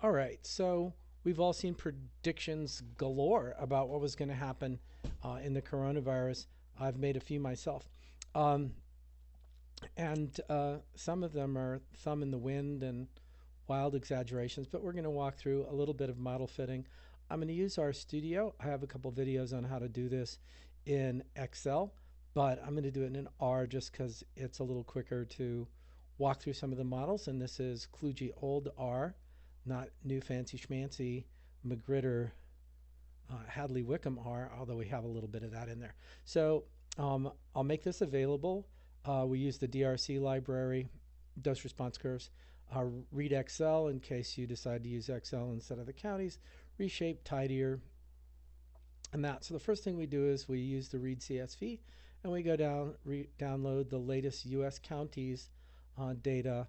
All right, so we've all seen predictions galore about what was going to happen in the coronavirus. I've made a few myself. Um, and some of them are thumb in the wind and wild exaggerations, but we're going to walk through a little bit of model fitting. I'm going to use RStudio. I have a couple videos on how to do this in Excel, but I'm going to do it in R just because it's a little quicker to walk through some of the models. And this is kludgy old R, not new fancy schmancy McGritter Hadley Wickham R, although we have a little bit of that in there. So I'll make this available. We use the DRC library, dose response curves. Read Excel in case you decide to use Excel instead of the counties. Reshape, tidier, and that. So the first thing we do is we use the read CSV, and we go down, download the latest U.S. counties data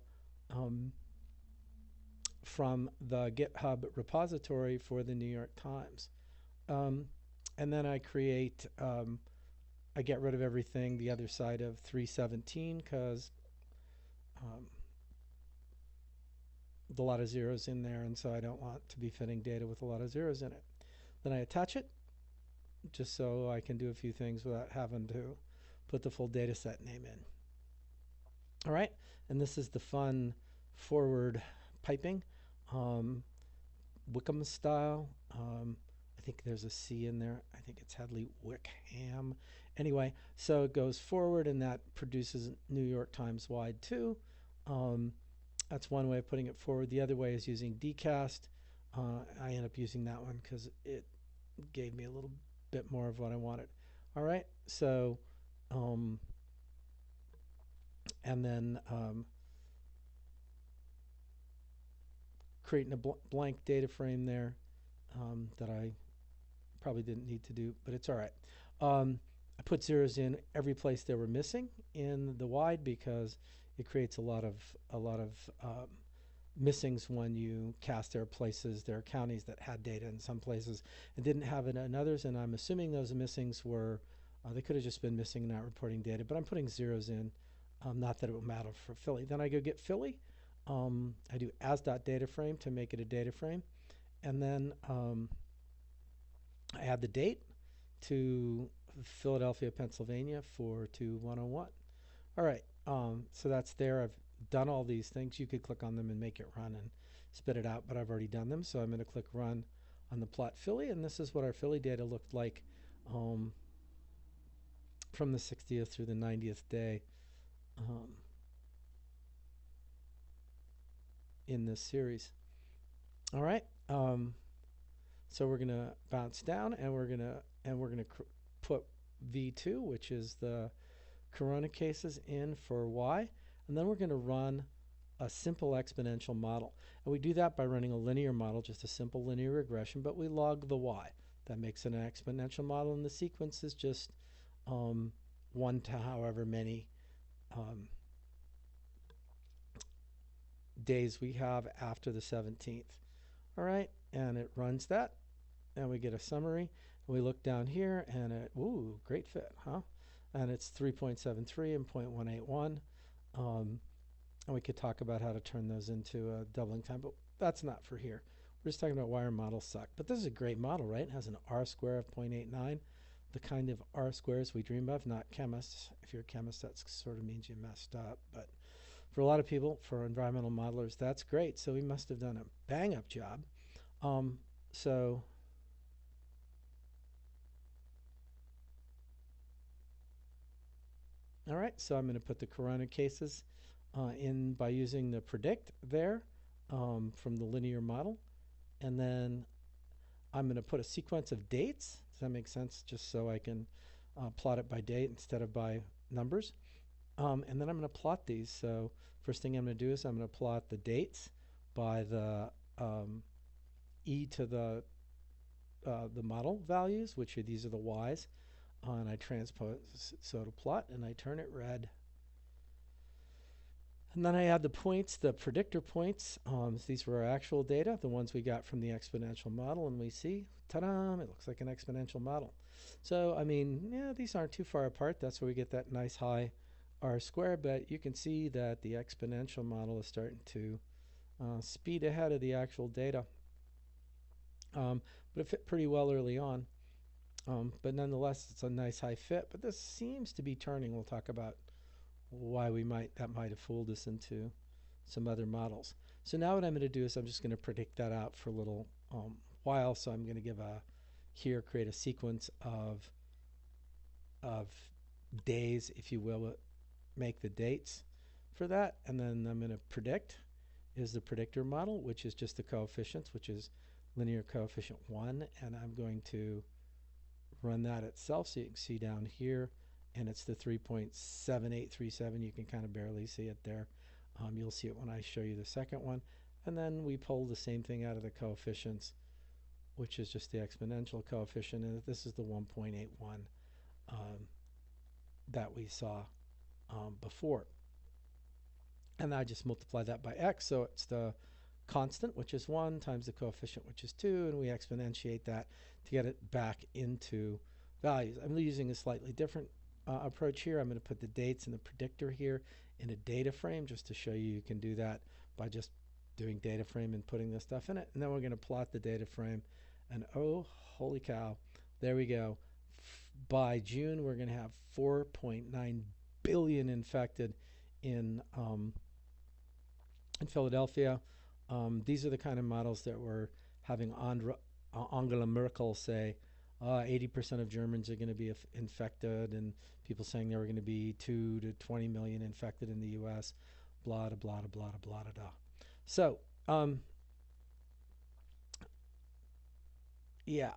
from the GitHub repository for the New York Times. And then I create, I get rid of everything the other side of 317 because a lot of zeros in there, and so I don't want to be fitting data with a lot of zeros in it. Then I attach it just so I can do a few things without having to put the full data set name in. All right, and this is the fun forward piping, Wickham style. I think there's a C in there. I think it's Hadley Wickham. Anyway, so it goes forward and that produces New York Times wide too. That's one way of putting it forward. The other way is using dcast. I end up using that one because it gave me a little bit more of what I wanted. All right, so and then creating a blank data frame there that I probably didn't need to do, but it's all right. I put zeros in every place they were missing in the wide because it creates a lot of missings when you cast. There are places, there are counties that had data in some places and didn't have it in others, and I'm assuming those missings were, they could have just been missing, not reporting data, but I'm putting zeros in, not that it would matter for Philly. Then I go get Philly. I do as.dataframe to make it a data frame, and then I add the date to Philadelphia, Pennsylvania 42101. All right, so that's there. I've done all these things. You could click on them and make it run and spit it out, but I've already done them. So I'm going to click run on the plot Philly, and this is what our Philly data looked like from the 60th through the 90th day in this series. All right. So we're going to bounce down, and we're going to put V2, which is the corona cases, in for Y, and then we're going to run a simple exponential model. And we do that by running a linear model, just a simple linear regression, but we log the Y. That makes it an exponential model, and the sequence is just 1 to however many days we have after the 17th. All right, and it runs that, and we get a summary. And we look down here, and it, ooh, great fit, huh? And it's 3.73 and 0.181. And we could talk about how to turn those into a doubling time, but that's not for here. We're just talking about why our models suck. But this is a great model, right? It has an R square of 0.89, the kind of R squares we dream of, not chemists. If you're a chemist, that sort of means you messed up. But for a lot of people, for environmental modelers, that's great. So we must have done a bang-up job. So all right, so I'm going to put the corona cases in by using the predict there from the linear model. And then I'm going to put a sequence of dates. Does that make sense? Just so I can plot it by date instead of by numbers. And then I'm going to plot these. So first thing I'm going to do is I'm going to plot the dates by the e to the model values, which are these are the y's. And I transpose so to plot, and I turn it red. And then I add the points, the predictor points. These were our actual data, the ones we got from the exponential model, and we see, ta-da, it looks like an exponential model. So, I mean, yeah, these aren't too far apart. That's where we get that nice high R squared, but you can see that the exponential model is starting to speed ahead of the actual data. But it fit pretty well early on. But nonetheless, it's a nice high fit. But this seems to be turning. We'll talk about why that might have fooled us into some other models. So now what I'm going to do is I'm just going to predict that out for a little while. So I'm going to create a sequence of days, if you will, make the dates for that, and then I'm going to predict is the predictor model, which is just the coefficients, which is linear coefficient 1, and I'm going to run that itself so you can see down here, and it's the 3.7837. You can kind of barely see it there. You'll see it when I show you the second one. And then we pull the same thing out of the coefficients, which is just the exponential coefficient, and this is the 1.81 that we saw before. And I just multiply that by x, so it's the constant, which is 1, times the coefficient, which is 2, and we exponentiate that to get it back into values. I'm using a slightly different approach here. I'm going to put the dates and the predictor here in a data frame just to show you can do that by just doing data frame and putting this stuff in it. And then we're going to plot the data frame, and oh, holy cow, there we go. By June, we're going to have 4.9 billion infected in Philadelphia. These are the kind of models that we're having Angela Merkel say 80% of Germans are going to be infected, and people saying there were going to be 2 to 20 million infected in the U.S. Blah, blah, blah, blah, blah, blah. So, yeah,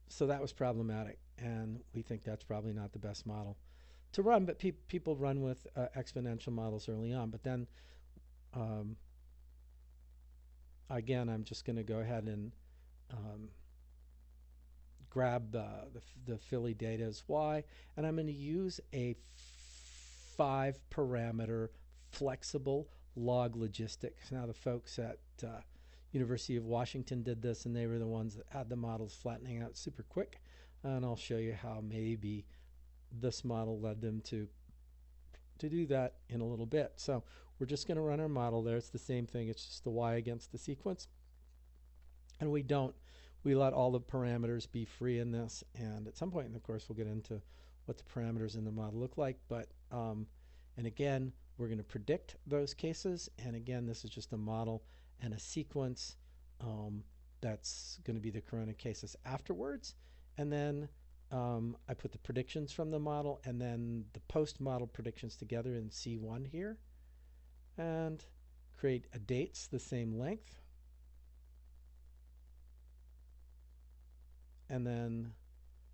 so that was problematic, and we think that's probably not the best model to run, but people run with exponential models early on. But then, again, I'm just going to go ahead and grab the Philly data as y, and I'm going to use a 5-parameter flexible log logistics. Now, the folks at University of Washington did this, and they were the ones that had the models flattening out super quick, and I'll show you how maybe this model led them to do that in a little bit. So we're just going to run our model there. It's the same thing. It's just the y against the sequence. And we let all the parameters be free in this. And at some point in the course, we'll get into what the parameters in the model look like. But, and again, we're going to predict those cases. And again, this is just a model and a sequence that's going to be the corona cases afterwards. And then I put the predictions from the model and then the post-model predictions together in C1 here, and create a dates the same length. And then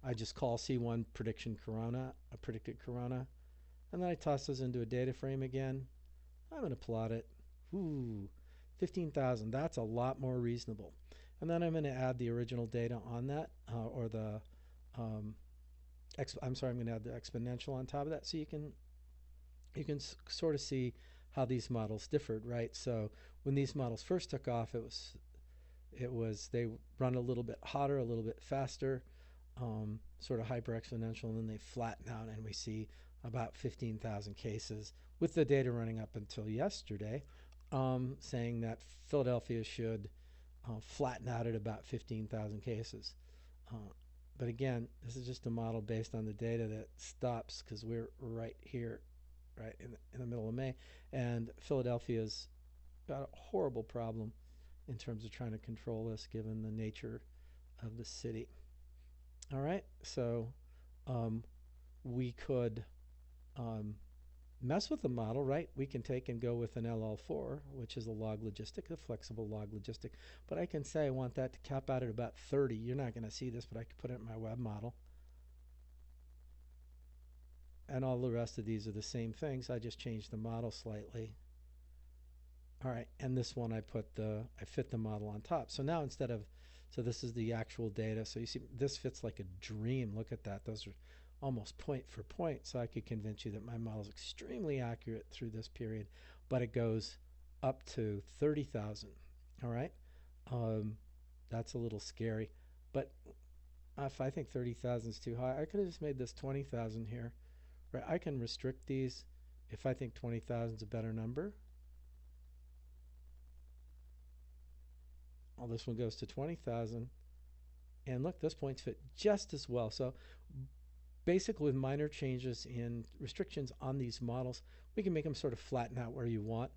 I just call C1 prediction corona, a predicted corona, and then I toss those into a data frame again. I'm going to plot it. Ooh, 15,000. That's a lot more reasonable. And then I'm going to add the original data on that, or the I'm going to add the exponential on top of that, so you can sort of see how these models differed, right? So when these models first took off, they run a little bit hotter, a little bit faster, sort of hyper exponential, and then they flatten out, and we see about 15,000 cases with the data running up until yesterday, saying that Philadelphia should flatten out at about 15,000 cases. But again, this is just a model based on the data that stops because we're right here, right in the middle of May, and Philadelphia's got a horrible problem in terms of trying to control this given the nature of the city. All right, so we could mess with the model, right? We can take and go with an LL4, which is a log logistic, a flexible log logistic. But I can say I want that to cap out at about 30. You're not going to see this, but I could put it in my web model. And all the rest of these are the same things. I just changed the model slightly. All right, and this one I fit the model on top. So now so this is the actual data. So you see, this fits like a dream. Look at that. Those are almost point for point, so I could convince you that my model is extremely accurate through this period, but it goes up to 30,000. All right, that's a little scary, but if I think 30,000 is too high, I could have just made this 20,000 here. Right, I can restrict these if I think 20,000 is a better number. Well, this one goes to 20,000. And look, those points fit just as well. So basically, with minor changes in restrictions on these models, we can make them sort of flatten out where you want.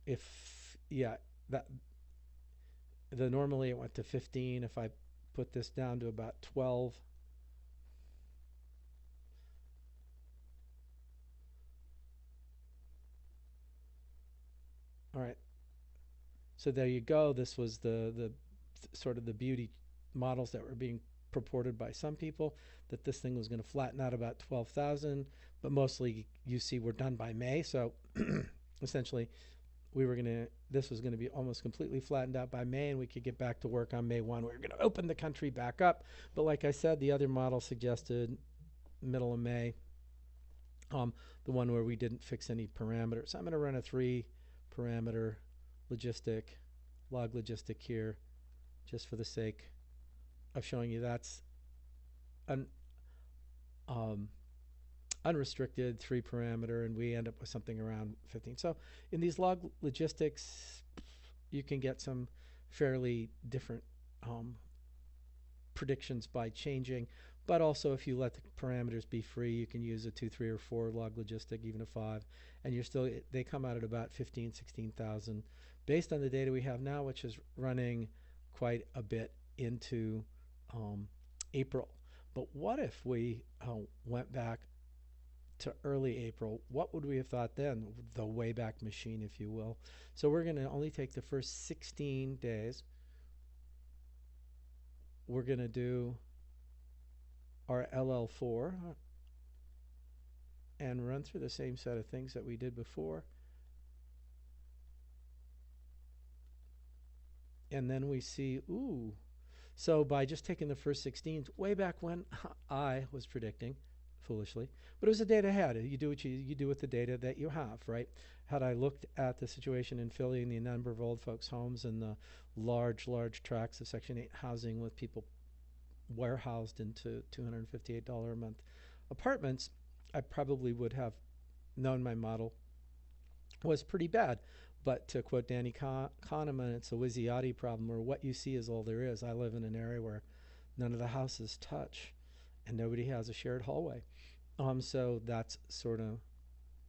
If, yeah, that normally it went to 15. If I put this down to about 12, all right. So there you go. This was the sort of the beauty models that were being purported by some people, that this thing was going to flatten out about 12,000, but mostly you see we're done by May. So essentially this was going to be almost completely flattened out by May, and we could get back to work on May 1. We were going to open the country back up. But like I said, the other model suggested middle of May, the one where we didn't fix any parameters. I'm going to run a 3-parameter log logistic here, just for the sake of showing you that's an unrestricted 3-parameter, and we end up with something around 15. So in these log logistics, you can get some fairly different predictions by changing, but also if you let the parameters be free, you can use a 2, 3, or 4 log logistic, even a 5, and they come out at about 15, 16,000 based on the data we have now, which is running quite a bit into April. But what if we went back to early April? What would we have thought then? The Wayback Machine, if you will. So we're going to only take the first 16 days. We're going to do our LL4 and run through the same set of things that we did before. And then we see, ooh. So by just taking the first 16, way back when I was predicting, foolishly, but it was the data I had. You do what you do with the data that you have, right? Had I looked at the situation in Philly and the number of old folks' homes and the large tracts of Section 8 housing with people warehoused into $258 a month apartments, I probably would have known my model was pretty bad. But to quote Danny Kahneman, it's a Wizziati problem, where what you see is all there is. I live in an area where none of the houses touch and nobody has a shared hallway. So that's sort of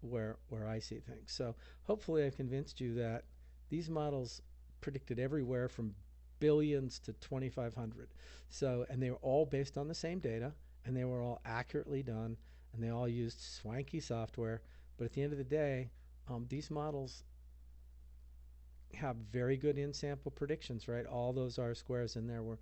where I see things. So hopefully I've convinced you that these models predicted everywhere from billions to 2,500. So, and they were all based on the same data, and they were all accurately done, and they all used swanky software. But at the end of the day, these models have very good in-sample predictions, right? All those R-squares in there were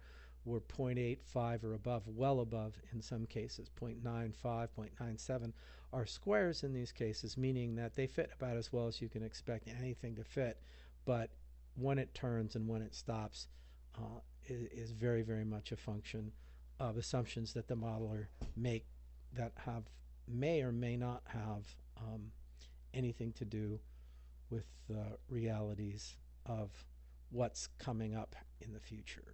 0.85 or above, well above in some cases, 0.95, 0.97 are squares in these cases, meaning that they fit about as well as you can expect anything to fit. But when it turns and when it stops is very, very much a function of assumptions that the modeler make that may or may not have anything to do with the realities of what's coming up in the future.